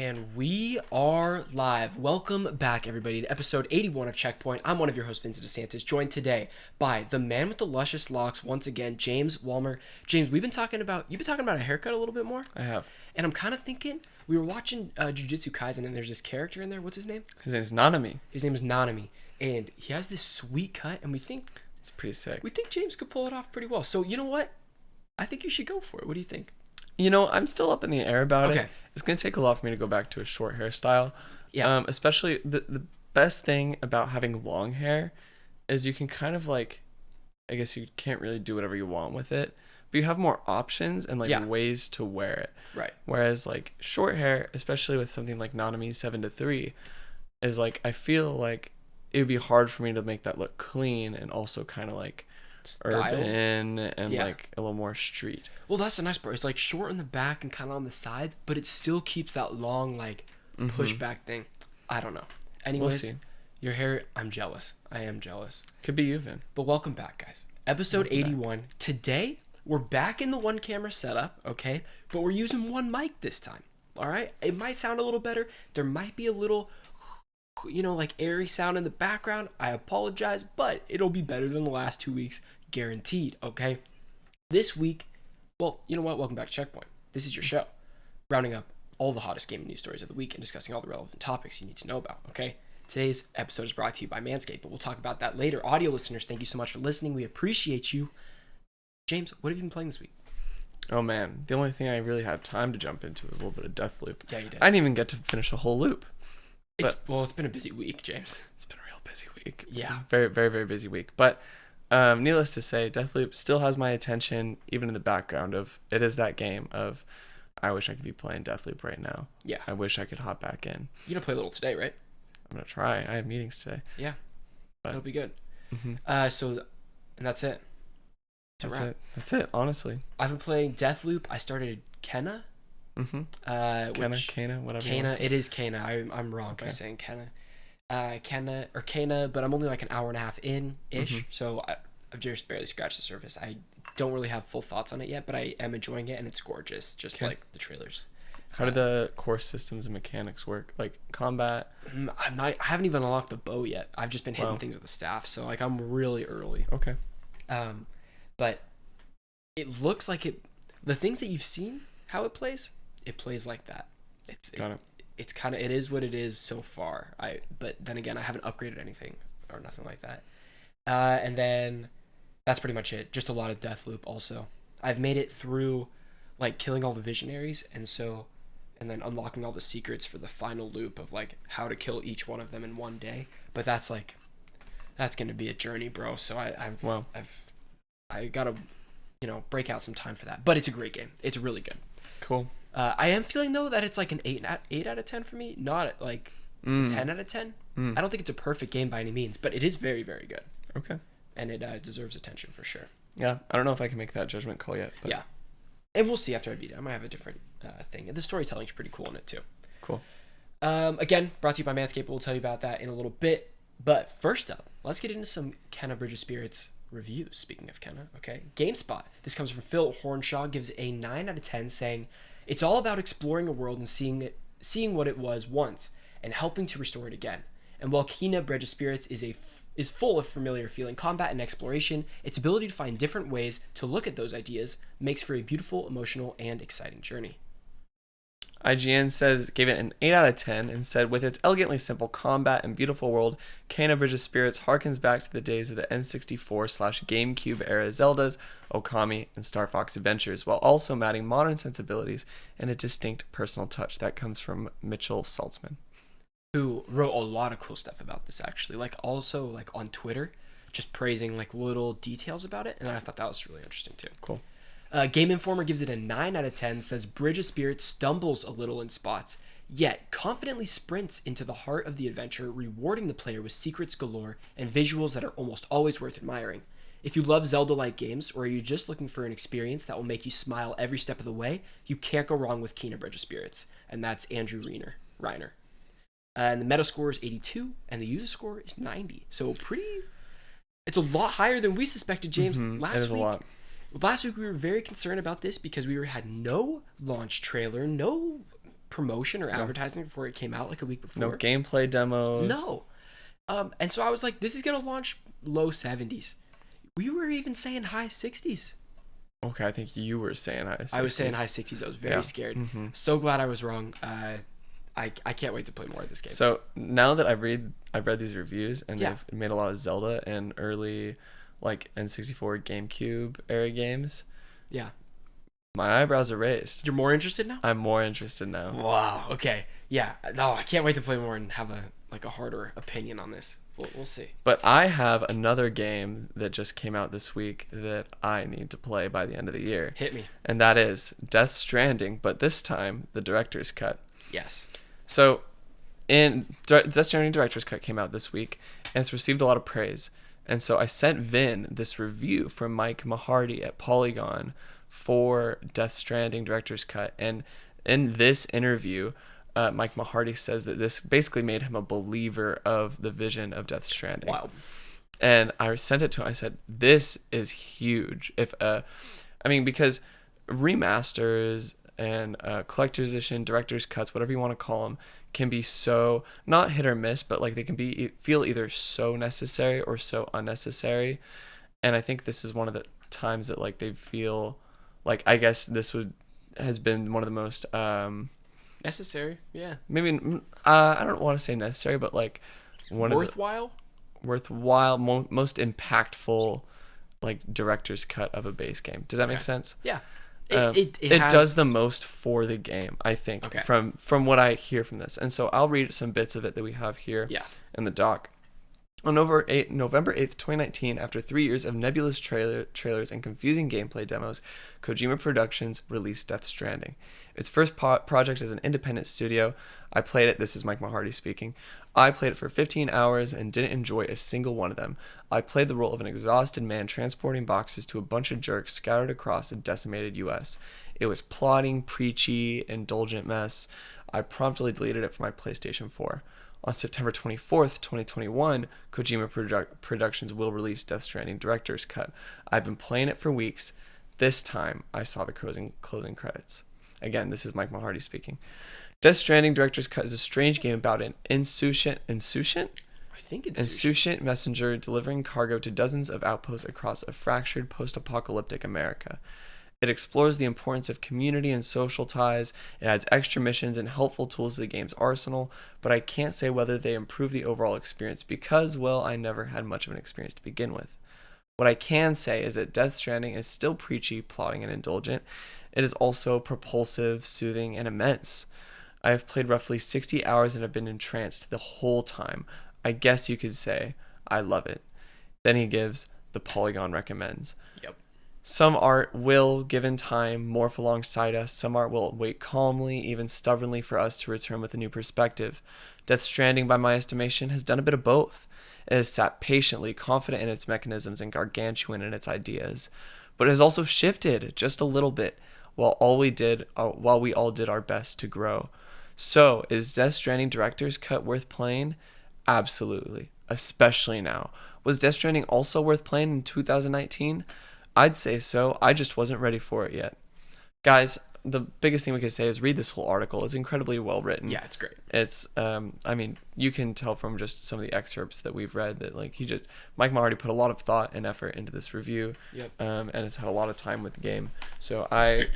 And we are live. Welcome back, everybody, to episode 81 of Checkpoint. I'm one of your hosts, Vincent DeSantis, joined today by the man with the luscious locks, once again, James Walmer. James, you've been talking about a haircut a little bit more? I have. And I'm kind of thinking, we were watching Jujutsu Kaisen, and there's this character in there. What's his name? His name is Nanami. His name is Nanami. And he has this sweet cut, and we think... It's pretty sick. We think James could pull it off pretty well. So, you know what? I think you should go for it. What do you think? You know, I'm still up in the air about Okay. it. It's going to take a lot for me to go back to a short hairstyle. Yeah. Especially the best thing about having long hair is you can kind of like, I guess you can't really do whatever you want with it, but you have more options and ways to wear it. Right. Whereas like short hair, especially with something like Nanami 7 to 3, is like, I feel like it would be hard for me to make that look clean and also kind of like urban and like a little more street. Well, that's the nice part. It's like short in the back and kind of on the sides, but it still keeps that long like pushback thing. I don't know. Anyways, We'll see. Your hair, I'm jealous. I am jealous. Could be you, Vin. But welcome back, guys. Episode 81. Today, we're back in the one camera setup, okay? But we're using one mic this time, all right? It might sound a little better. There might be a little, like airy sound in the background. I apologize, but it'll be better than the last 2 weeks, guaranteed, okay? This week, well, you know what? Welcome back to Checkpoint. This is your show, rounding up all the hottest gaming news stories of the week and discussing all the relevant topics you need to know about, okay? Today's episode is brought to you by Manscaped, but we'll talk about that later. Audio listeners, thank you so much for listening. We appreciate you. James, what have you been playing this week? Oh man, the only thing I really had time to jump into was a little bit of Deathloop. Yeah, you did. I didn't even get to finish a whole loop. It's been a busy week, James. It's been a real busy week. Yeah. Very, very, very busy week. But needless to say, Deathloop still has my attention, even in the background of, it is that game of, I wish I could be playing Deathloop right now. Yeah. I wish I could hop back in. You're going to play a little today, right? I'm going to try. I have meetings today. Yeah. But it'll be good. And That's it. That's it, honestly. I've been playing Deathloop. I started Kena. Kena, whatever. Kena, it is Kena. I'm wrong by saying Kena. Kena, but I'm only like an hour and a half in-ish, so I've just barely scratched the surface. I don't really have full thoughts on it yet, but I am enjoying it, and it's gorgeous, just like the trailers. How do the core systems and mechanics work? Like combat? I haven't even unlocked the bow yet. I've just been hitting things with the staff, so like I'm really early. Okay. But it looks like the things that you've seen, how it plays like that. It is what it is so far. But then again, I haven't upgraded anything or nothing like that. And then that's pretty much it. Just a lot of Deathloop also. I've made it through like killing all the visionaries and then unlocking all the secrets for the final loop of like how to kill each one of them in one day. But that's going to be a journey, bro. So I got to break out some time for that. But it's a great game. It's really good. Cool. I am feeling though that it's like an 8 out of 10 for me, not like 10 out of 10. I don't think it's a perfect game by any means, but it is very, very good. Okay. And it deserves attention for sure. Yeah, I don't know if I can make that judgment call yet. But... Yeah. And we'll see after I beat it. I might have a different thing. The storytelling's pretty cool in it too. Cool. Again, brought to you by Manscaped. We'll tell you about that in a little bit. But first up, let's get into some Kena Bridge of Spirits reviews. Speaking of Kena, okay. GameSpot. This comes from Phil Hornshaw. Gives it a 9 out of 10, saying, "It's all about exploring a world and seeing what it was once and helping to restore it again. And while Kena Bridge of Spirits is full of familiar feeling combat and exploration, its ability to find different ways to look at those ideas makes for a beautiful, emotional, and exciting journey." IGN gave it an 8 out of 10 and said, "With its elegantly simple combat and beautiful world, Kena Bridge of Spirits harkens back to the days of the N64/GameCube era Zeldas, Okami, and Star Fox adventures, while also adding modern sensibilities and a distinct personal touch." That comes from Mitchell Saltzman, who wrote a lot of cool stuff about this, actually. Like also like on Twitter, just praising like little details about it, and I thought that was really interesting too. Cool. Game Informer gives it a 9 out of 10, says Bridge of Spirits stumbles a little in spots, yet confidently sprints into the heart of the adventure, rewarding the player with secrets galore and visuals that are almost always worth admiring. If you love Zelda-like games, or are you just looking for an experience that will make you smile every step of the way, you can't go wrong with Kena Bridge of Spirits, and that's Andrew Reiner. And the meta score is 82, and the user score is 90. So it's a lot higher than we suspected, James. It is a lot. Last week we were very concerned about this because we had no launch trailer, no promotion or advertising before it came out like a week before. No gameplay demos. No. And so I was like, this is gonna launch low 70s. We were even saying high 60s. Okay, I think you were saying high 60s. I was saying high 60s. I was very scared. So glad I was wrong. I can't wait to play more of this game. So now that I've read these reviews, and they've made a lot of Zelda and early like N64 GameCube era games. Yeah. My eyebrows are raised. You're more interested now? I'm more interested now. Wow. Okay. Yeah. No, I can't wait to play more and have a harder opinion on this. We'll see. But I have another game that just came out this week that I need to play by the end of the year. Hit me. And that is Death Stranding, but this time the director's cut. Yes. So, Death Stranding director's cut came out this week, and it's received a lot of praise. And so I sent Vin this review from Mike Mahardy at Polygon for Death Stranding director's cut. And in this interview, Mike Mahardy says that this basically made him a believer of the vision of Death Stranding. Wow. And I sent it to him. I said, this is huge. Because remasters and collector's edition, director's cuts, whatever you want to call them, can be so not hit or miss, but like they can feel either so necessary or so unnecessary. And I think this is one of the times that like they feel like, I guess this has been one of the most necessary. Yeah. Maybe I don't want to say necessary, but like one worthwhile, most impactful like director's cut of a base game. Does that make sense? Yeah. It does the most for the game, I think, from what I hear from this. And so I'll read some bits of it that we have here in the doc. On November 8th, 2019, after 3 years of nebulous trailers and confusing gameplay demos, Kojima Productions released Death Stranding. Its first project as an independent studio. I played it. This is Mike Mahardy speaking. I played it for 15 hours and didn't enjoy a single one of them. I played the role of an exhausted man transporting boxes to a bunch of jerks scattered across a decimated U.S. It was plotting, preachy, indulgent mess. I promptly deleted it from my PlayStation 4. On September 24th, 2021, Kojima Productions will release Death Stranding Director's Cut. I've been playing it for weeks. This time, I saw the closing credits. Again, this is Mike Mahardy speaking. Death Stranding Director's Cut is a strange game about an insouciant messenger delivering cargo to dozens of outposts across a fractured post-apocalyptic America. It explores the importance of community and social ties. It adds extra missions and helpful tools to the game's arsenal, but I can't say whether they improve the overall experience because, well, I never had much of an experience to begin with. What I can say is that Death Stranding is still preachy, plotting, and indulgent. It is also propulsive, soothing, and immense. I have played roughly 60 hours and have been entranced the whole time. I guess you could say I love it. Then he gives the Polygon recommends. Yep. Some art will, given time, morph alongside us. Some art will wait calmly, even stubbornly, for us to return with a new perspective. Death Stranding, by my estimation, has done a bit of both. It has sat patiently, confident in its mechanisms and gargantuan in its ideas. But it has also shifted just a little bit, while we all did our best to grow. So, is Death Stranding Director's Cut worth playing? Absolutely. Especially now. Was Death Stranding also worth playing in 2019? I'd say so. I just wasn't ready for it yet. Guys, the biggest thing we could say is read this whole article. It's incredibly well written. Yeah, it's great. It's, you can tell from just some of the excerpts that we've read that Mike Mahardy put a lot of thought and effort into this review. Yep. And has had a lot of time with the game. So I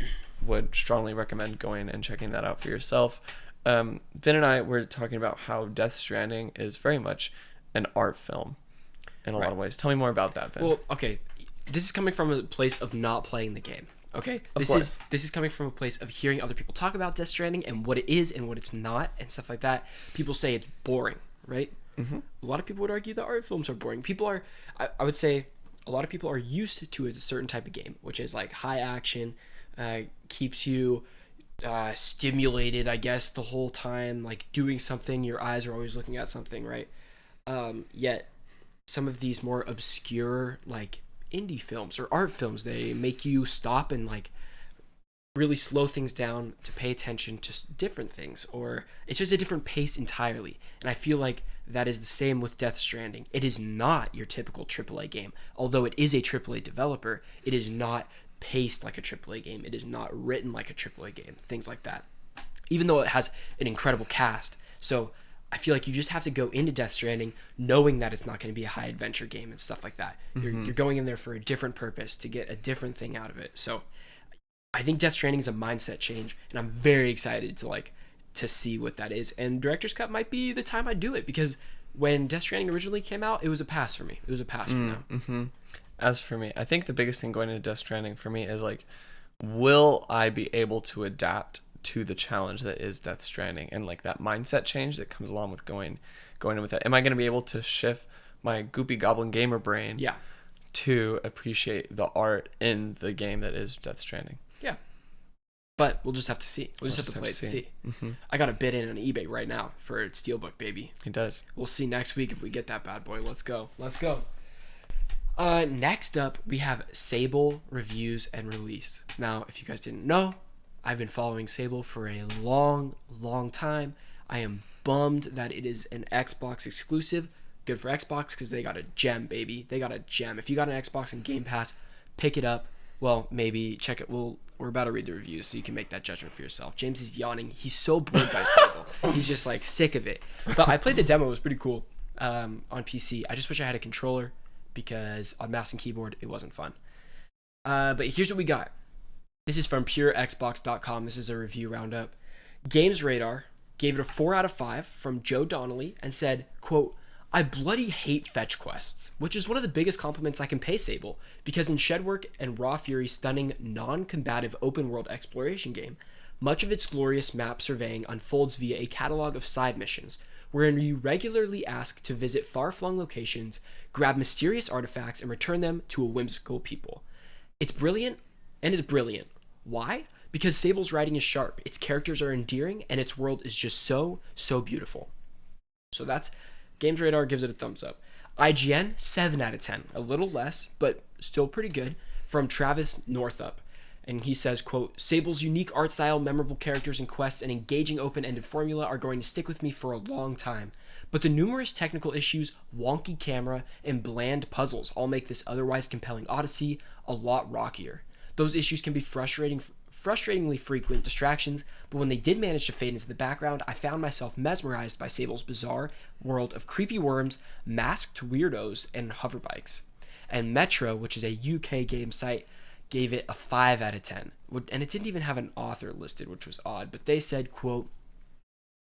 would strongly recommend going and checking that out for yourself. Vin and I were talking about how Death Stranding is very much an art film in a lot of ways. Tell me more about that, Vin. Well, okay. This is coming from a place of not playing the game. Okay, this is coming from a place of hearing other people talk about Death Stranding and what it is and what it's not and stuff like that. People say it's boring, right? Mm-hmm. A lot of people would argue that art films are boring. I would say a lot of people are used to a certain type of game, which is like high action, keeps you stimulated, I guess, the whole time, like doing something. Your eyes are always looking at something, right? Yet some of these more obscure, like indie films or art films, they make you stop and like really slow things down to pay attention to different things, or it's just a different pace entirely. And I feel like that is the same with Death Stranding. It is not your typical AAA game. Although it is a AAA developer, it is not paced like a AAA game. It is not written like a AAA game. Things like that. even though it has an incredible cast. So I feel like you just have to go into Death Stranding knowing that it's not going to be a high adventure game and stuff like that. You're going in there for a different purpose to get a different thing out of it. So I think Death Stranding is a mindset change, and I'm very excited to see what that is. And Director's Cut might be the time I do it, because when Death Stranding originally came out, it was a pass for me. It was a pass for now. Mm-hmm. As for me, I think the biggest thing going into Death Stranding for me is like, will I be able to adapt to the challenge that is Death Stranding, and like that mindset change that comes along with going in with that? Am I going to be able to shift my goopy goblin gamer brain to appreciate the art in the game that is Death Stranding? Yeah. But we'll just have to see. We'll just have to play it to see. Mm-hmm. I got a bid in on eBay right now for Steelbook, baby. He does. We'll see next week if we get that bad boy. Let's go. Next up, we have Sable reviews and release. Now, if you guys didn't know, I've been following Sable for a long, long time. I am bummed that it is an Xbox exclusive. Good for Xbox, because they got a gem, baby. They got a gem. If you got an Xbox and Game Pass, pick it up. Well, maybe check it. We're about to read the reviews, so you can make that judgment for yourself. James is yawning. He's so bored by Sable. He's just like sick of it. But I played the demo. It was pretty cool on PC. I just wish I had a controller, because on mouse and keyboard, it wasn't fun. But here's what we got. This is from PureXbox.com. This is a review roundup. Games Radar gave it a 4 out of 5 from Joe Donnelly and said, quote, "I bloody hate fetch quests," which is one of the biggest compliments I can pay Sable, because in Shedwork and Raw Fury's stunning non-combative open-world exploration game, much of its glorious map surveying unfolds via a catalog of side missions, wherein you regularly ask to visit far-flung locations, grab mysterious artifacts, and return them to a whimsical people. It's brilliant, and it's brilliant. Why? Because Sable's writing is sharp, its characters are endearing, and its world is just so beautiful. So that's Games Radar gives it a thumbs up. IGN, 7 out of 10. A little less, but still pretty good, from Travis Northup. And he says, quote, "Sable's unique art style, memorable characters and quests, and engaging open-ended formula are going to stick with me for a long time. But the numerous technical issues, wonky camera, and bland puzzles all make this otherwise compelling odyssey a lot rockier. Those issues can be frustratingly frequent distractions, but when they did manage to fade into the background, I found myself mesmerized by Sable's bizarre world of creepy worms, masked weirdos, and hoverbikes." And Metro, which is a UK game site, gave it a 5 out of 10. And it didn't even have an author listed, which was odd, but they said, quote,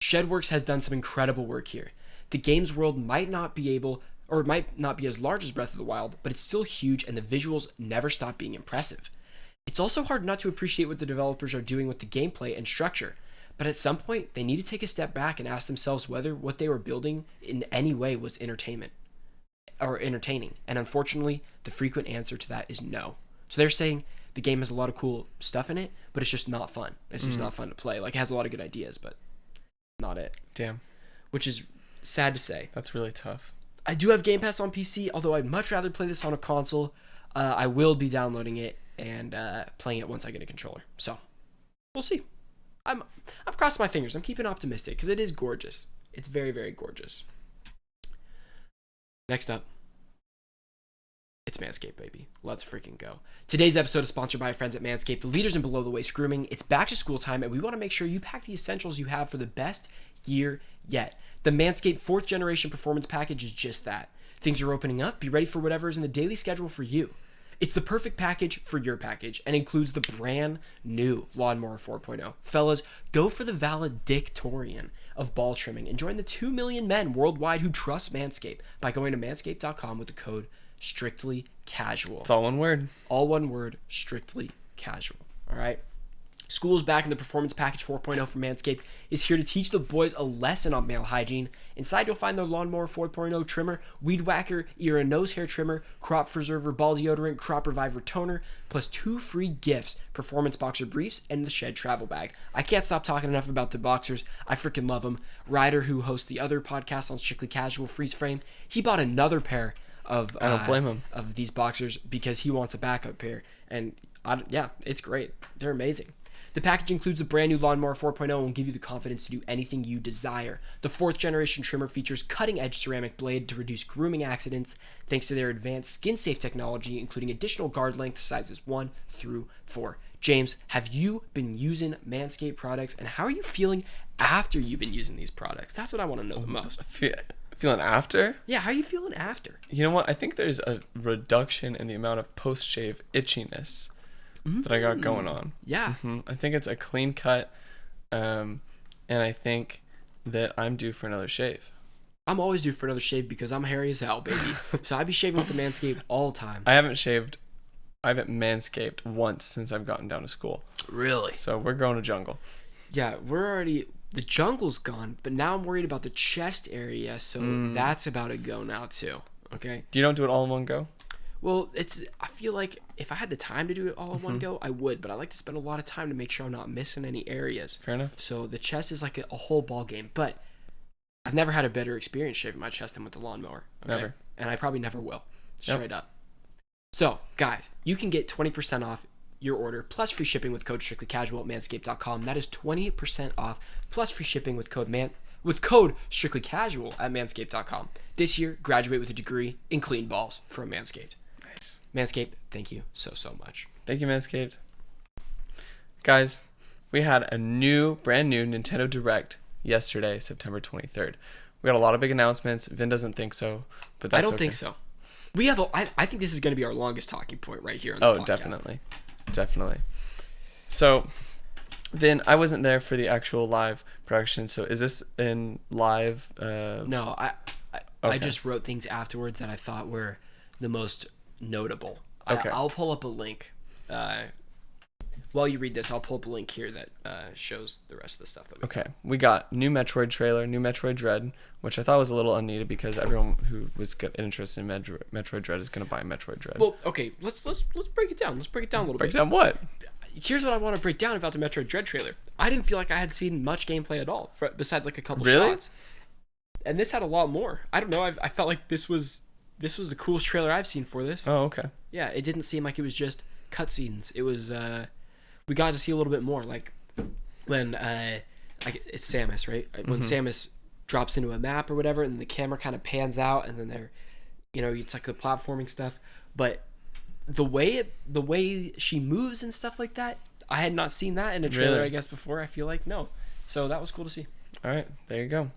"Shedworks has done some incredible work here. The game's world might not be as large as Breath of the Wild, but it's still huge, and the visuals never stop being impressive. It's also hard not to appreciate what the developers are doing with the gameplay and structure, but at some point, they need to take a step back and ask themselves whether what they were building in any way was entertaining. And unfortunately, the frequent answer to that is no." So they're saying the game has a lot of cool stuff in it, but it's just not fun. It's just not fun to play. Like, it has a lot of good ideas, but not it. Damn. Which is sad to say. That's really tough. I do have Game Pass on PC, although I'd much rather play this on a console. I will be downloading it and playing it once I get a controller. So, we'll see. I'm crossing my fingers. I'm keeping optimistic, because it is gorgeous. It's very, very gorgeous. Next up, it's Manscaped, baby. Let's freaking go. Today's episode is sponsored by our friends at Manscaped, the leaders in below-the-waist grooming. It's back to school time, and we want to make sure you pack the essentials you have for the best year yet. The Manscaped 4th Generation Performance Package is just that. Things are opening up. Be ready for whatever is in the daily schedule for you. It's the perfect package for your package, and includes the brand new Lawnmower 4.0. Fellas, go for the valedictorian of ball trimming and join the 2 million men worldwide who trust Manscaped by going to manscaped.com with the code StrictlyCasual. It's all one word. All one word, Strictly Casual. All right? School's back, and the Performance Package 4.0 from Manscaped is here to teach the boys a lesson on male hygiene. Inside, you'll find their Lawnmower 4.0 trimmer, Weed Whacker, ear and nose hair trimmer, Crop Preserver ball deodorant, Crop Reviver toner, plus 2 free gifts, Performance Boxer briefs, and the Shed travel bag. I can't stop talking enough about the boxers. I freaking love them. Ryder, who hosts the other podcast on Strictly Casual, Freeze Frame, he bought another pair of I don't blame him. Of these boxers because he wants a backup pair. And yeah, it's great. They're amazing. The package includes the brand new Lawnmower 4.0 and will give you the confidence to do anything you desire. The 4th generation trimmer features cutting-edge ceramic blade to reduce grooming accidents thanks to their advanced skin-safe technology, including additional guard length sizes 1 through 4. James, have you been using Manscaped products, and how are you feeling after you've been using these products? That's what I want to know the most. Feeling after? Yeah, how are you feeling after? You know what? I think there's a reduction in the amount of post-shave itchiness that I got going on. Yeah. I think it's a clean cut, and I think that I'm due for another shave. I'm always due for another shave because I'm hairy as hell, baby. So I be shaving with the Manscaped all the time. I haven't manscaped once since I've gotten down to school. Really? So we're growing a jungle. Yeah, the jungle's gone, but now I'm worried about the chest area, so that's about to go now too. Okay? You don't do it all in one go? Well, I feel like if I had the time to do it all in one go, I would, but I like to spend a lot of time to make sure I'm not missing any areas. Fair enough. So the chest is like a whole ball game, but I've never had a better experience shaving my chest than with the lawnmower. Okay? Never. And I probably never will. Straight up. So, guys, you can get 20% off your order plus free shipping with code strictlycasual at manscaped.com. That is 20% off plus free shipping with code strictlycasual at manscaped.com. This year, graduate with a degree in clean balls from Manscaped. Nice. Manscaped, thank you so much. Thank you, Manscaped. Guys, we had a brand new Nintendo Direct yesterday, September 23rd. We got a lot of big announcements. Vin doesn't think so, but that's I don't think so. We have I think this is going to be our longest talking point right here on the podcast. Definitely. So, Vin, I wasn't there for the actual live production. So, is this in live? No, I just wrote things afterwards that I thought were the most notable. Okay. I'll pull up a link. While you read this, I'll pull up a link here that shows the rest of the stuff that we Okay. We got new Metroid trailer, new Metroid Dread, which I thought was a little unneeded because everyone who was interested in Metroid Dread is going to buy Metroid Dread. Well, okay, let's break it down. Let's break it down a little bit. Break down what? Here's what I want to break down about the Metroid Dread trailer. I didn't feel like I had seen much gameplay at all, besides like a couple shots. And this had a lot more. I don't know. I felt like this was the coolest trailer I've seen for this. Oh, okay. Yeah, it didn't seem like it was just cutscenes. It was we got to see a little bit more, like when it's Samus, right? When Samus drops into a map or whatever, and the camera kind of pans out, and then it's like the platforming stuff. But the way she moves and stuff like that, I had not seen that in a trailer, I guess, before. I feel like no, so that was cool to see. All right, there you go.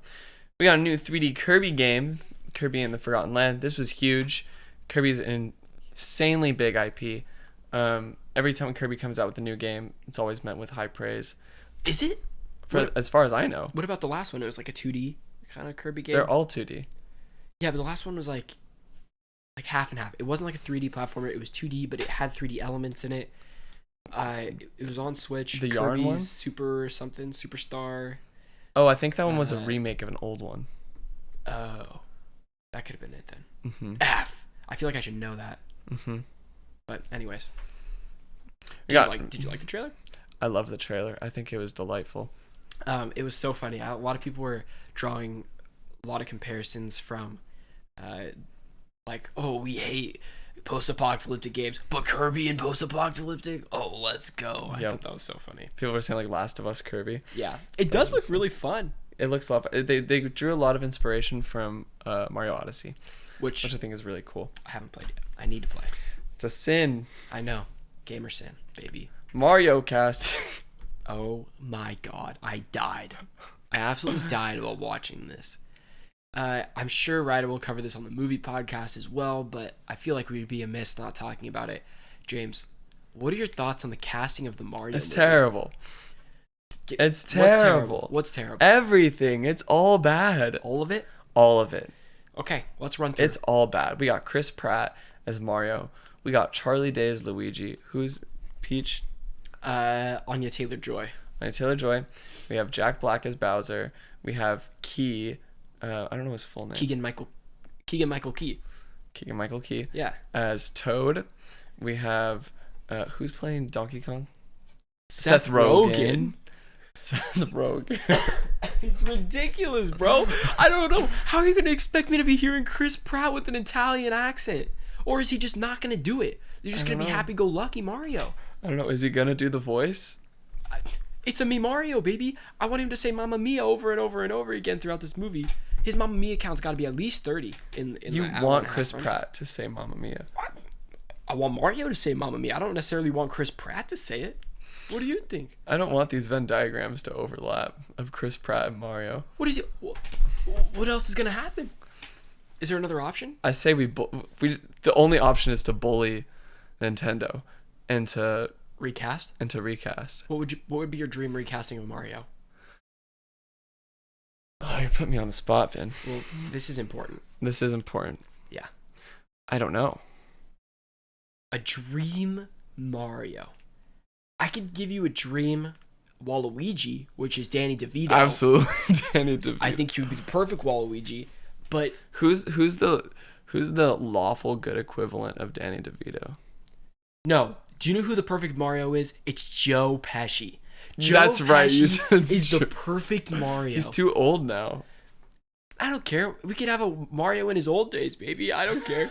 We got a new 3D Kirby game, Kirby and the Forgotten Land. This was huge. Kirby's an insanely big IP. Every time Kirby comes out with a new game, it's always met with high praise. Is it? As far as I know. What about the last one? It was like a 2D kind of Kirby game. They're all 2D. Yeah, but the last one was like half and half. It wasn't like a 3D platformer. It was 2D, but it had 3D elements in it. It was on Switch. The Kirby's yarn one? Superstar. Oh, I think that one was a remake of an old one. Oh, that could have been it then. Mm-hmm. I feel like I should know that. Mm-hmm. But anyways, did you like the trailer? I love the trailer. I think it was delightful. It was so funny. A lot of people were drawing a lot of comparisons from, we hate post-apocalyptic games, but Kirby and post-apocalyptic. Oh, let's go! I thought that was so funny. People were saying like Last of Us Kirby. Yeah, it does look really fun. It looks a lot. They drew a lot of inspiration from Mario Odyssey, which I think is really cool. I haven't played yet. I need to play. It's a sin. I know. Gamer sin, baby. Mario Cast. Oh my god, I died. I absolutely died while watching this. I'm sure Ryder will cover this on the movie podcast as well, but I feel like we'd be amiss not talking about it. James, what are your thoughts on the casting of the Mario It's movie? terrible. It's terrible. What's terrible? Everything. It's all bad. All of it? All of it. Okay, let's run through. It's all bad. We got Chris Pratt as Mario. We got Charlie Day as Luigi. Who's Peach? Anya Taylor-Joy. Anya Taylor-Joy. We have Jack Black as Bowser. We have Key. I don't know his full name. Keegan-Michael Key. Keegan-Michael Key. Yeah. As Toad. We have who's playing Donkey Kong? Seth Rogen. Seth Rogen. It's ridiculous, bro. I don't know. How are you going to expect me to be hearing Chris Pratt with an Italian accent? Or is he just not going to do it? You're just going to be happy-go-lucky Mario. I don't know. Is he going to do the voice? It's a me Mario, baby. I want him to say Mamma Mia over and over and over again throughout this movie. His Mamma Mia count's got to be at least 30. You want Chris Pratt to say Mamma Mia. I want Mario to say Mamma Mia. I don't necessarily want Chris Pratt to say it. What do you think? I don't want these Venn diagrams to overlap of Chris Pratt and Mario. What else is gonna happen? Is there another option? I say we the only option is to bully Nintendo and to recast. What would be your dream recasting of Mario? Oh, you put me on the spot, Vin. Well, this is important. Yeah. I don't know. A dream Mario. I could give you a dream Waluigi, which is Danny DeVito. Absolutely, Danny DeVito. I think he would be the perfect Waluigi. But who's the lawful good equivalent of Danny DeVito? No. Do you know who the perfect Mario is? It's Joe Pesci. That's right. Is the perfect Mario. He's too old now. I don't care. We could have a Mario in his old days, baby. I don't care.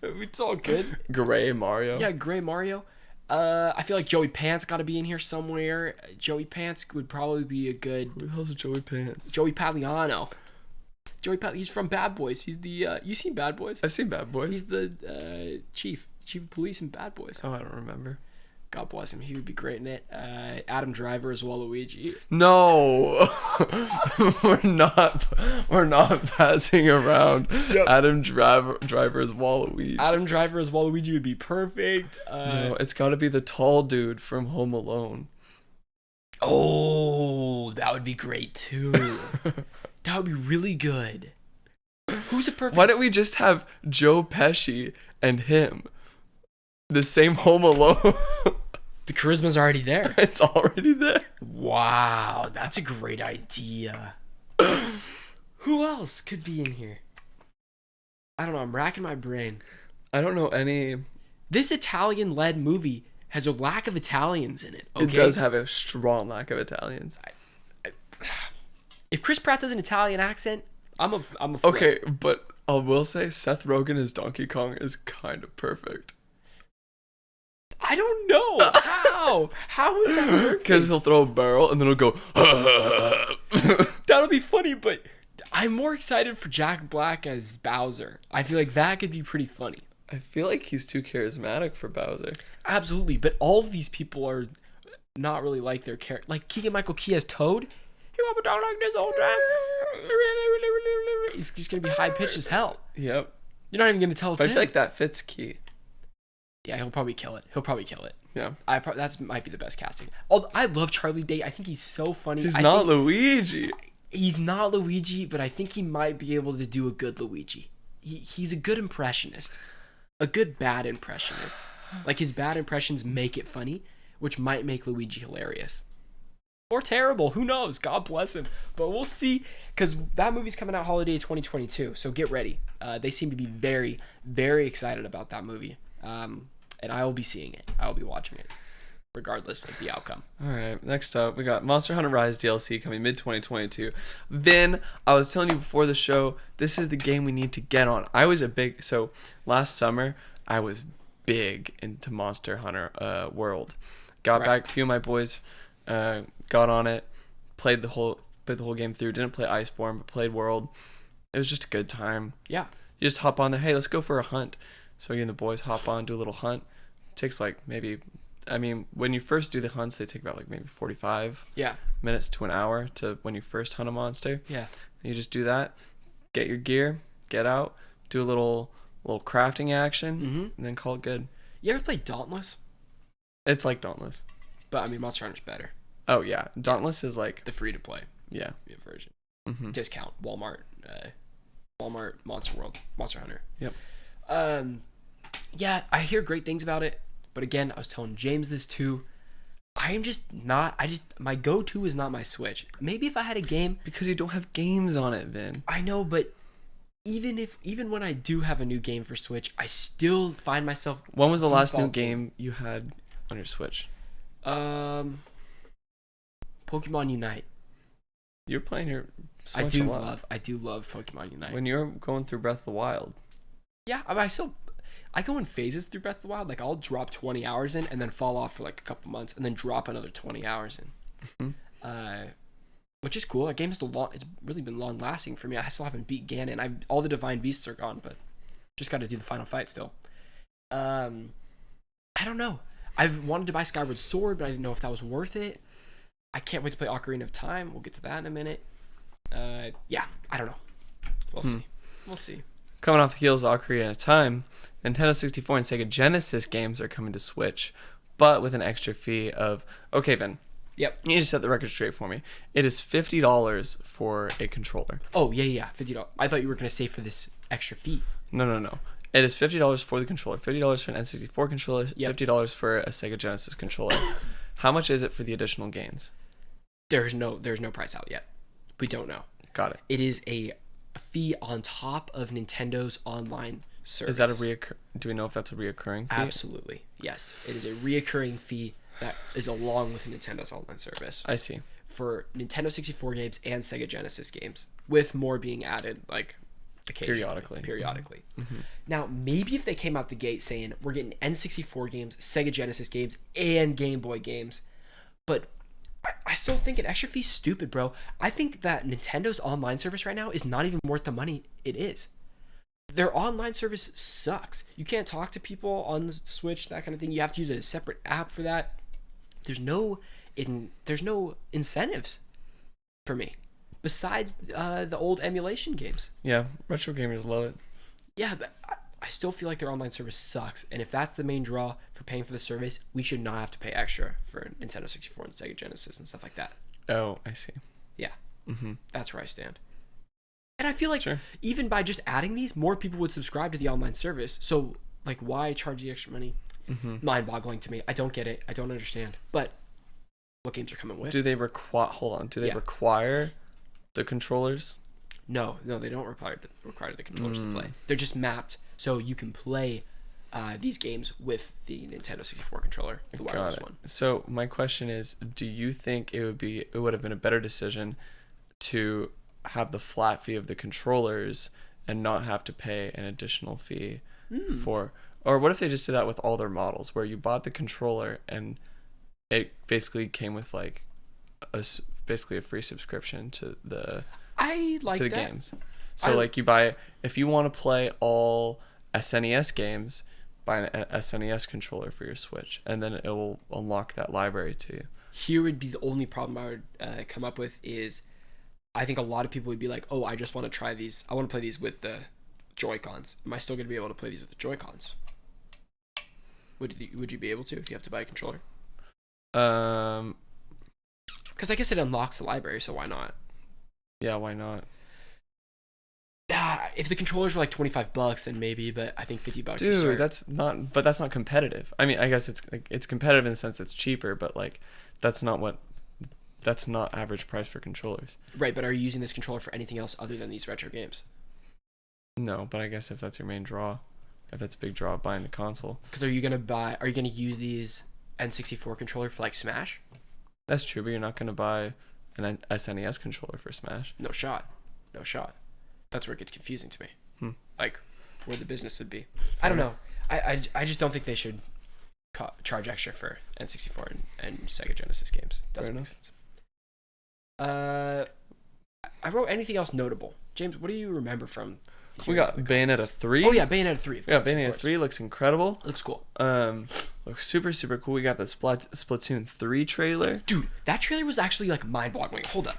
It's all good. Gray Mario. Yeah, Gray Mario. I feel like Joey Pants got to be in here somewhere. Joey Pants would probably be a good. Who the hell's Joey Pants? Joey Paliano. He's from Bad Boys. He's the. You seen Bad Boys? I've seen Bad Boys. He's the chief of police in Bad Boys. Oh, I don't remember. God bless him. He would be great in it. Adam Driver as Waluigi. No, we're not passing around Adam Driver as Waluigi. Adam Driver as Waluigi would be perfect. No, it's got to be the tall dude from Home Alone. Oh, that would be great too. That would be really good. Who's a perfect? Why don't we just have Joe Pesci and him? The same Home Alone. The charisma's already there. It's already there. Wow, that's a great idea. Who else could be in here? I don't know. I'm racking my brain. I don't know any. This Italian-led movie has a lack of Italians in it. Okay? It does have a strong lack of Italians. If Chris Pratt does an Italian accent, I'm a flip. Okay, but I will say Seth Rogen as Donkey Kong is kind of perfect. I don't know. How is that perfect? Because he'll throw a barrel and then he'll go. That'll be funny, but I'm more excited for Jack Black as Bowser. I feel like that could be pretty funny. I feel like he's too charismatic for Bowser. Absolutely, but all of these people are not really like their character. Like Keegan-Michael Key as Toad. You want me to talk like this all the time? He's just gonna be high pitched as hell. Yep. You're not even gonna tell it's him. I feel like that fits Key. Yeah, he'll probably kill it. Yeah. That might be the best casting. Although I love Charlie Day. I think he's so funny. He's not Luigi. He's not Luigi, but I think he might be able to do a good Luigi. He's a good impressionist. A good bad impressionist. Like his bad impressions make it funny, which might make Luigi hilarious. Or terrible. Who knows? God bless him. But we'll see. Because that movie's coming out holiday 2022. So get ready. They seem to be very, very excited about that movie. And I will be seeing it. I will be watching it, regardless of the outcome. All right. Next up, we got Monster Hunter Rise DLC coming mid-2022. Then, I was telling you before the show, this is the game we need to get on. So last summer, I was big into Monster Hunter World. Got back, a few of my boys got on it, played the whole game through. Didn't play Iceborne, but played World. It was just a good time. Yeah. You just hop on there. Hey, let's go for a hunt. So you and the boys hop on, do a little hunt. It takes when you first do the hunts, they take about maybe 45 minutes to an hour to when you first hunt a monster. Yeah. And you just do that, get your gear, get out, do a little crafting action, and then call it good. You ever play Dauntless? It's like Dauntless. But Monster Hunter's better. Oh yeah, Dauntless is like the free to play version. Mm-hmm. Discount Walmart, Monster Hunter. Yep. Yeah, I hear great things about it, but again, I was telling James this too. My go-to is not my Switch. Maybe if I had a game, because you don't have games on it, Vin. I know, but even when I do have a new game for Switch, I still find myself. When was the last new game you had on your Switch? Pokemon Unite. You're playing your Switch a lot. I do love Pokemon Unite. When you're going through Breath of the Wild. Yeah, I go in phases through Breath of the Wild. Like I'll drop 20 hours in and then fall off for like a couple months and then drop another 20 hours in. Which is cool. That game is it's really been long lasting for me. I still haven't beat Ganon. All the Divine Beasts are gone, but just got to do the final fight still. I don't know. I've wanted to buy Skyward Sword, but I didn't know if that was worth it. I can't wait to play Ocarina of Time. We'll get to that in a minute. Yeah, I don't know. We'll see. We'll see. Coming off the heels of Ocarina of Time, Nintendo 64 and Sega Genesis games are coming to Switch, but with an extra fee of... Okay, Ben. Yep. You need to set the record straight for me. It is $50 for a controller. Oh, yeah. $50. I thought you were going to say for this extra fee. No. It is $50 for the controller, $50 for an N64 controller, Yep. $50 for a Sega Genesis controller. How much is it for the additional games? There's no price out yet. We don't know. Got it. It is a fee on top of Nintendo's online service. Is that do we know if that's a reoccurring fee? Absolutely. Yes. It is a reoccurring fee that is along with Nintendo's online service. I see. For Nintendo 64 games and Sega Genesis games, with more being added like occasionally. Periodically. Mm-hmm. Now, maybe if they came out the gate saying we're getting N64 games, Sega Genesis games, and Game Boy games, but I still think an extra fee's stupid, bro. I think that Nintendo's online service right now is not even worth the money it is. Their online service sucks. You can't talk to people on the Switch, that kind of thing. You have to use a separate app for that. There's no incentives for me besides the old emulation games. Yeah, retro gamers love it. Yeah, but I still feel like their online service sucks. And if that's the main draw for paying for the service, we should not have to pay extra for Nintendo 64 and Sega Genesis and stuff like that. Oh, I see. Yeah. Mm-hmm. That's where I stand. And I feel like Sure. even by just adding these, more people would subscribe to the online service. So, like, why charge the extra money? Mm-hmm. Mind-boggling to me. I don't get it. I don't understand. But what games are coming with? Do they require the controllers? No, they don't require the controllers to play. They're just mapped so you can play these games with the Nintendo 64 controller, the wireless one. So my question is, do you think it would have been a better decision to have the flat fee of the controllers and not have to pay an additional fee for, or what if they just did that with all their models, where you bought the controller and it basically came with like basically a free subscription to the games. So like you buy, if you want to play all SNES games, buy an SNES controller for your Switch, and then it will unlock that library to you. Here would be the only problem I would come up with is, I think a lot of people would be like, oh, I just want to try these. I want to play these with the Joy-Cons. Am I still going to be able to play these with the Joy-Cons? Would you be able to if you have to buy a controller? Because I guess it unlocks the library, so why not? Yeah, why not? If the controllers were like $25, then maybe, but I think $50. Dude, that's not competitive. I mean, I guess it's competitive in the sense it's cheaper, but like that's not average price for controllers. Right, but are you using this controller for anything else other than these retro games? No, but I guess if that's your main draw, if that's a big draw of buying the console. Because are you gonna use these N64 controller for like Smash? That's true, but you're not gonna buy an SNES controller for Smash. No shot. That's where it gets confusing to me. Like where the business would be. I don't know. I just don't think they should charge extra for N64 and Sega Genesis games. Doesn't make sense. I wrote anything else notable. James, what do you remember from? We got Bayonetta 3. Oh yeah, Bayonetta 3. Yeah, Bayonetta 3 looks incredible. Looks cool. Looks super, super cool. We got the Splatoon 3 trailer. Dude, that trailer was actually like mind-boggling. Hold up.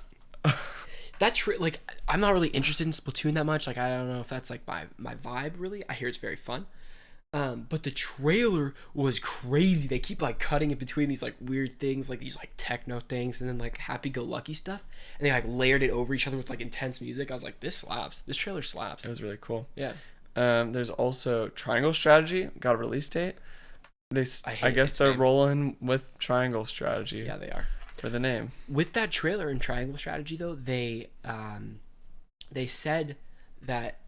Like, I'm not really interested in Splatoon that much. Like, I don't know if that's like my vibe really. I hear it's very fun. But the trailer was crazy. They keep like cutting in between these like weird things, like these like techno things, and then like happy-go-lucky stuff, and they like layered it over each other with like intense music. I was like, this slaps. This trailer slaps. It was really cool. Yeah. There's also Triangle Strategy got a release date. I guess they're rolling with Triangle Strategy. Yeah, they are. For the name. With that trailer and Triangle Strategy though, they said that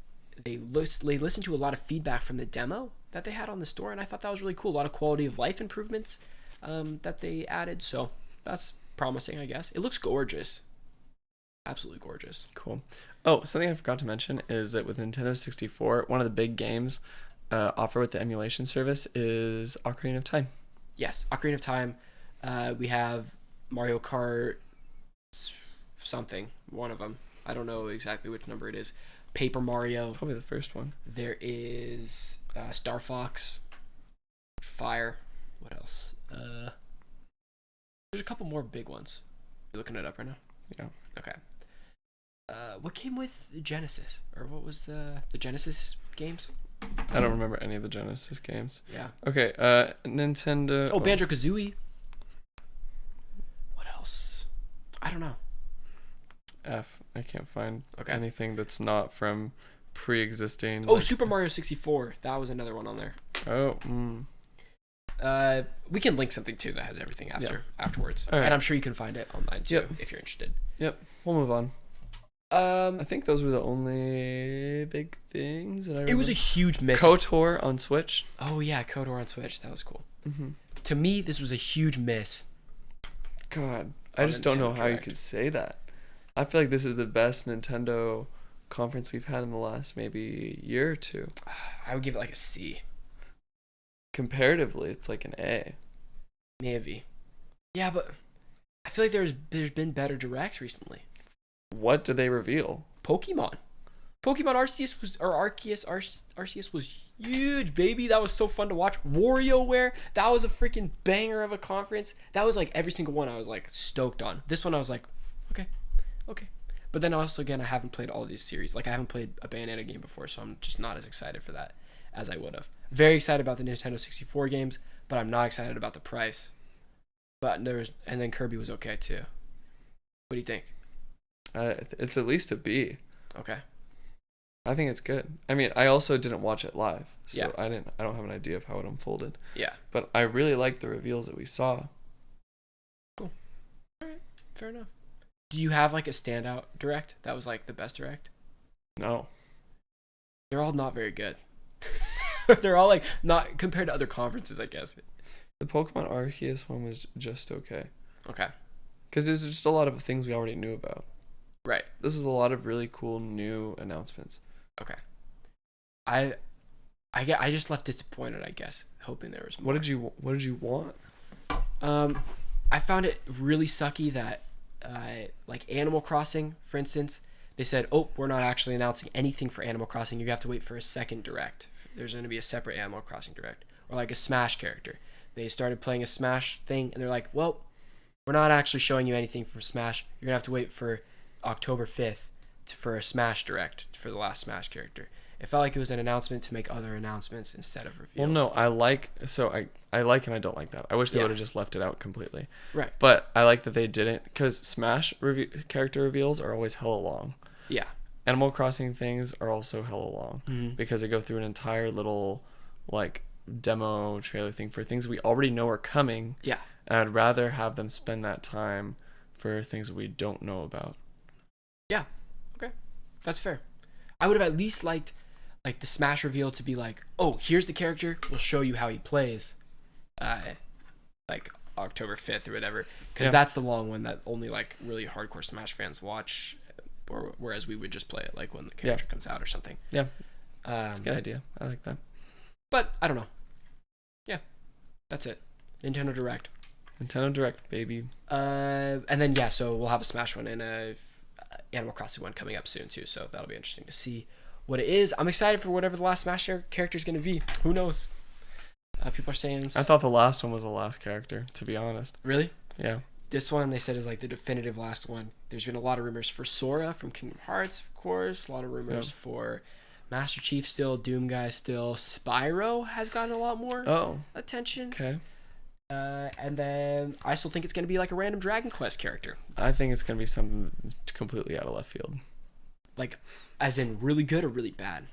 they listened to a lot of feedback from the demo that they had on the store, and I thought that was really cool. A lot of quality of life improvements that they added, so that's promising, I guess. It looks gorgeous. Absolutely gorgeous. Cool. Oh, something I forgot to mention is that with Nintendo 64, one of the big games offered with the emulation service is Ocarina of Time. Yes, Ocarina of Time. We have Mario Kart something, one of them. I don't know exactly which number it is. Paper Mario. Probably the first one. There is Star Fox. Fire. What else? There's a couple more big ones. You're looking it up right now? Yeah. Okay. What came with Genesis? Or what was the Genesis games? I don't remember any of the Genesis games. Yeah. Okay, Nintendo... Oh, Banjo-Kazooie. What else? I don't know. I can't find anything that's not from pre-existing... Oh, Super Mario 64. That was another one on there. Oh, we can link something too that has everything afterwards. All right. And I'm sure you can find it online too if you're interested. Yep. We'll move on. I think those were the only big things that I remember. It was a huge miss. KOTOR on Switch. Oh yeah, KOTOR on Switch. That was cool. Mm-hmm. To me, this was a huge miss. God, I just don't know how you could say that. I feel like this is the best Nintendo conference we've had in the last maybe year or two. I would give it like a C. Comparatively, it's like an A. Maybe. Yeah, but I feel like there's been better directs recently. What did they reveal? Pokemon Arceus was huge, baby. That was so fun to watch. WarioWare, that was a freaking banger of a conference. That was like every single one I was like stoked on. This one I was like, okay. But then also again, I haven't played all these series. Like I haven't played a Bayonetta game before, so I'm just not as excited for that as I would have. Very excited about the Nintendo 64 games, but I'm not excited about the price. But and then Kirby was okay too. What do you think? It's at least a B. Okay. I think it's good. I mean, I also didn't watch it live, so yeah. I don't have an idea of how it unfolded. Yeah. But I really liked the reveals that we saw. Cool. All right. Fair enough. Do you have like a standout direct that was like the best direct? No. They're all not very good. They're all like not compared to other conferences, I guess. The Pokemon Arceus one was just okay. Okay. Because there's just a lot of things we already knew about. Right. This is a lot of really cool new announcements. Okay. I just left disappointed, I guess, hoping there was more. What did you want? I found it really sucky that like Animal Crossing, for instance, they said, "Oh, we're not actually announcing anything for Animal Crossing. You have to wait for a second direct. There's going to be a separate Animal Crossing direct." Or like a Smash character. They started playing a Smash thing and they're like, "Well, we're not actually showing you anything from Smash. You're going to have to wait for October 5th for a Smash direct for the last Smash character." It felt like it was an announcement to make other announcements instead of reveals. Well, no, I like and I don't like that. I wish they would have just left it out completely. Right. But I like that they didn't, because Smash character reveals are always hella long. Yeah. Animal Crossing things are also hella long because they go through an entire little like demo trailer thing for things we already know are coming. Yeah. And I'd rather have them spend that time for things we don't know about. Yeah. Okay. That's fair. I would have at least liked like the Smash reveal to be like, "Oh, here's the character. We'll show you how he plays." Like October 5th or whatever, because that's the long one that only like really hardcore Smash fans watch, or whereas we would just play it like when the character comes out or something. Yeah. That's a good idea. I like that. But I don't know. Yeah. That's it. Nintendo Direct. Nintendo Direct, baby. And then so we'll have a Smash one and a Animal Crossing one coming up soon too, so that'll be interesting to see what it is. I'm excited for whatever the last Smash character is going to be. Who knows? People are saying... I thought the last one was the last character, to be honest. Really? Yeah. This one, they said, is like the definitive last one. There's been a lot of rumors for Sora from Kingdom Hearts, of course. A lot of rumors for Master Chief still, Doom Guy still. Spyro has gotten a lot more attention. Okay. And then I still think it's going to be like a random Dragon Quest character. I think it's going to be something completely out of left field. Like, as in really good or really bad?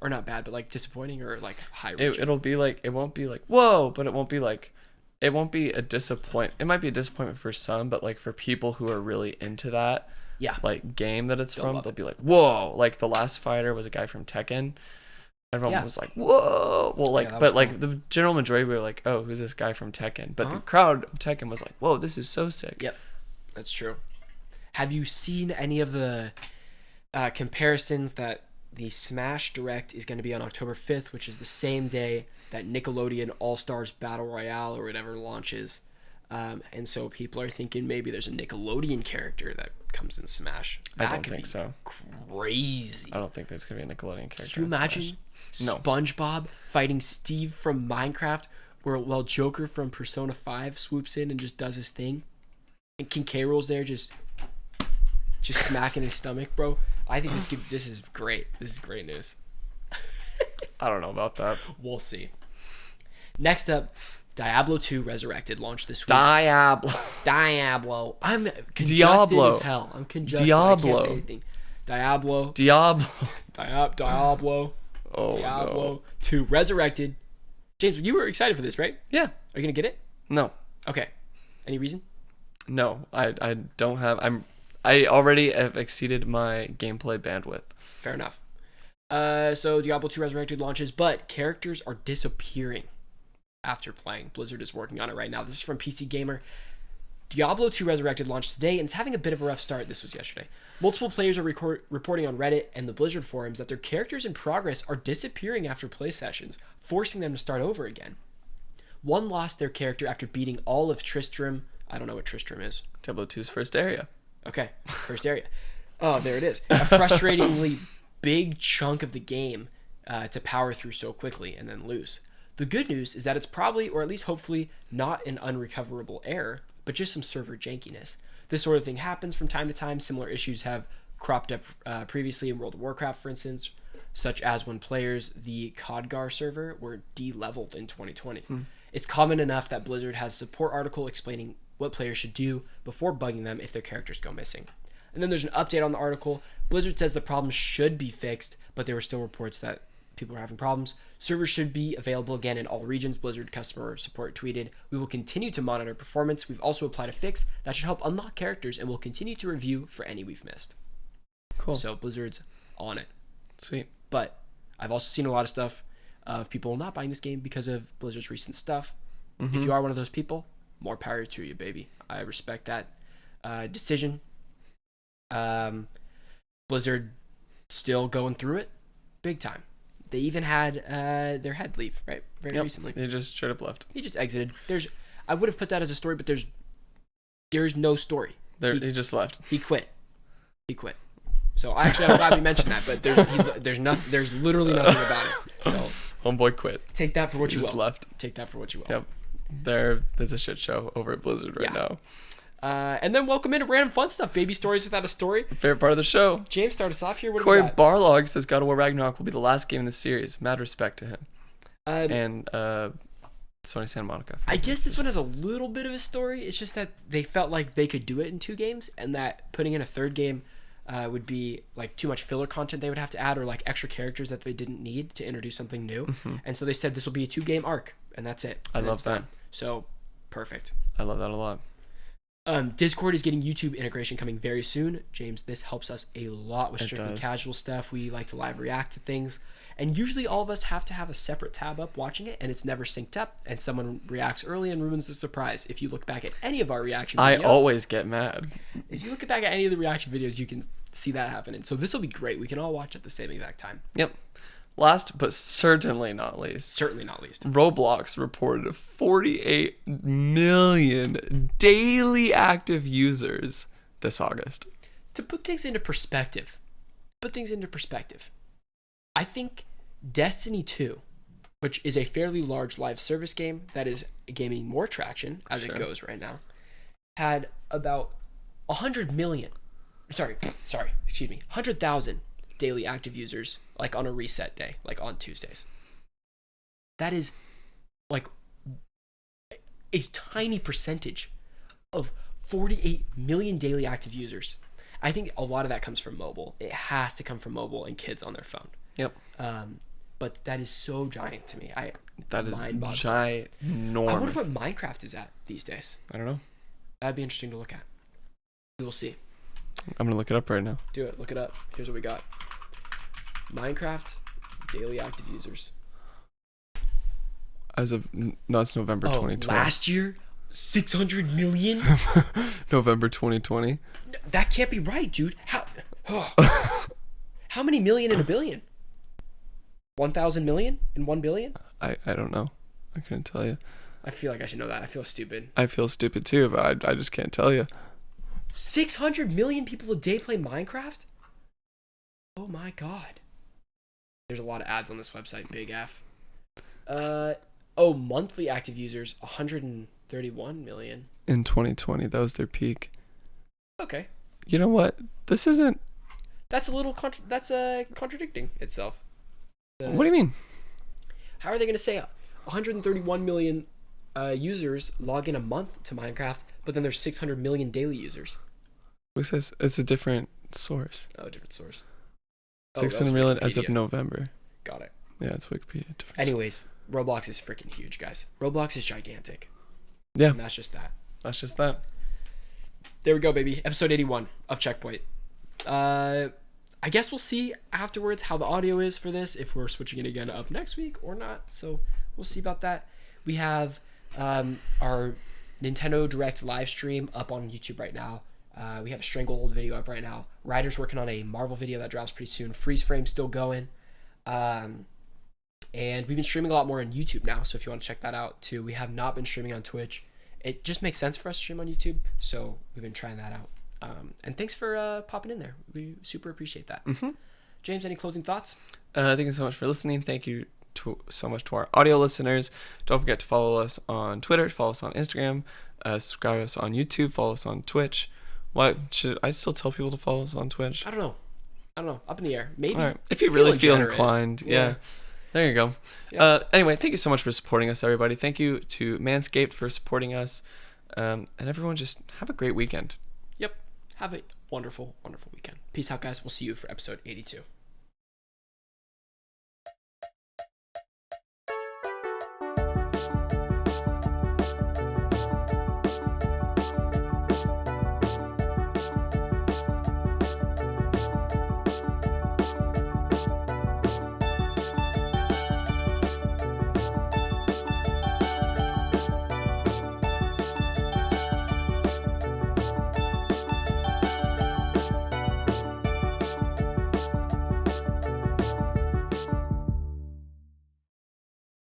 Or not bad, but like disappointing or like high reaching? It'll be like, it won't be like, whoa, but it won't be like, it won't be a disappointment. It might be a disappointment for some, but like for people who are really into that like game that it's from, they'll be like, whoa. Like the last fighter was a guy from Tekken. Everyone was like, whoa. Well, like, but like the general majority were like, oh, who's this guy from Tekken? But the crowd of Tekken was like, whoa, this is so sick. Yep, that's true. Have you seen any of the comparisons that the Smash Direct is going to be on October 5th, which is the same day that Nickelodeon All-Stars Battle Royale or whatever launches? And so people are thinking maybe there's a Nickelodeon character that comes in Smash. I don't think so. Crazy. I don't think there's going to be a Nickelodeon character. Can you imagine SpongeBob fighting Steve from Minecraft where while Joker from Persona 5 swoops in and just does his thing, and King K. Rool's there just smacking his stomach, bro. I think this is great. This is great news. I don't know about that. We'll see. Next up, Diablo 2 Resurrected launched this week. Diablo. I'm congested as hell. I'm congested. I can't say anything. Diablo. Oh, Diablo no. 2 Resurrected. James, you were excited for this, right? Yeah. Are you gonna get it? No. Okay. Any reason? No. I don't have. I already have exceeded my gameplay bandwidth. Fair enough. So Diablo 2 Resurrected launches, but characters are disappearing after playing. Blizzard is working on it right now. This is from PC Gamer. Diablo 2 Resurrected launched today, and it's having a bit of a rough start. This was yesterday. Multiple players are reporting on Reddit and the Blizzard forums that their characters in progress are disappearing after play sessions, forcing them to start over again. One lost their character after beating all of Tristram. I don't know what Tristram is. Diablo 2's first area. Okay, first area. Oh, there it is. A frustratingly big chunk of the game to power through so quickly and then lose. The good news is that it's probably, or at least hopefully, not an unrecoverable error, but just some server jankiness. This sort of thing happens from time to time. Similar issues have cropped up previously in World of Warcraft, for instance, such as when players, the Khadgar server, were de-leveled in 2020. It's common enough that Blizzard has a support article explaining what players should do before bugging them if their characters go missing. And then there's an update on the article. Blizzard says the problem should be fixed, but there were still reports that people are having problems. Servers should be available again in all regions. Blizzard customer support tweeted, "We will continue to monitor performance. We've also applied a fix that should help unlock characters, and we'll continue to review for any we've missed." Cool. So Blizzard's on it. Sweet. But I've also seen a lot of stuff of people not buying this game because of Blizzard's recent stuff. If you are one of those people, more power to you, baby. I respect that decision. Blizzard still going through it big time. They even had their head leave, right? Very recently. They just straight up left. He just exited. I would have put that as a story, but there's no story. He just left. He quit. So actually, I'm glad we mentioned that, but there's literally nothing about it. So homeboy quit. Take that for what you will. Just left. Take that for what you will. Yep. There's a shit show over at Blizzard right now. And then welcome into random fun stuff, baby stories without a story. Favorite part of the show. James, start us off here. What Corey do we got? Barlog says God of War Ragnarok will be the last game in the series. Mad respect to him. And Sony Santa Monica. I guess this one has a little bit of a story. It's just that they felt like they could do it in 2 games, and that putting in a third game would be like too much filler content they would have to add, or like extra characters that they didn't need to introduce something new. And so they said this will be a 2-game arc, and that's it. I love that. So perfect. I love that a lot. Discord is getting YouTube integration coming very soon. James, this helps us a lot with strictly casual stuff. We like to live react to things, and usually all of us have to have a separate tab up watching it, and it's never synced up, and someone reacts early and ruins the surprise. If you look back at any of our reaction videos, I always get mad. If you look back at any of the reaction videos, you can see that happening. So this will be great. We can all watch at the same exact time. Yep. Last but certainly not least. Certainly not least. Roblox reported 48 million daily active users this August. To put things into perspective, I think Destiny 2, which is a fairly large live service game that is gaining more traction as it goes right now, had about 100,000 daily active users, like on a reset day, like on Tuesdays. That is like a tiny percentage of 48 million daily active users. I think a lot of that comes from mobile. It has to come from mobile and kids on their phone. Yep. But that is so giant to me. That is ginormous. I wonder what Minecraft is at these days. I don't know. That'd be interesting to look at. We will see. I'm gonna look it up right now. Do it. Look it up. Here's what we got. Minecraft daily active users. As of it's November 2020. Last year, 600 million. November 2020. That can't be right, dude. How many million in a billion? 1,000 million in 1 billion? I don't know. I couldn't tell you. I feel like I should know that. I feel stupid. I feel stupid too, but I just can't tell you. 600 million people a day play Minecraft? Oh my god. There's a lot of ads on this website, big F. Oh, monthly active users, 131 million. In 2020, that was their peak. Okay. You know what? This isn't... That's a little contradicting itself. What do you mean? How are they going to say 131 million users log in a month to Minecraft, but then there's 600 million daily users? It says it's a different source. Oh, different source. 600 million as of November. Got it. Yeah, it's Wikipedia. Anyways, Roblox is freaking huge, guys. Roblox is gigantic. Yeah. And that's just that. That's just that. There we go, baby. Episode 81 of Checkpoint. I guess we'll see afterwards how the audio is for this, if we're switching it again up next week or not. So we'll see about that. We have our Nintendo Direct live stream up on YouTube right now. We have a Stranglehold video up right now. Ryder's working on a Marvel video that drops pretty soon. Freeze Frame still going. And we've been streaming a lot more on YouTube now, so if you want to check that out too. We have not been streaming on Twitch. It just makes sense for us to stream on YouTube, so we've been trying that out. And thanks for popping in there. We super appreciate that. Mm-hmm. James, any closing thoughts? Thank you so much for listening. Thank you so much to our audio listeners. Don't forget to follow us on Twitter, follow us on Instagram, subscribe to us on YouTube, follow us on Twitch. Why should I still tell people to follow us on Twitch? I don't know. Up in the air. Maybe. All right. If you really feel generous. inclined. Yeah. There you go. Yeah. Anyway, thank you so much for supporting us, everybody. Thank you to Manscaped for supporting us. And everyone just have a great weekend. Yep. Have a wonderful, wonderful weekend. Peace out, guys. We'll see you for episode 82.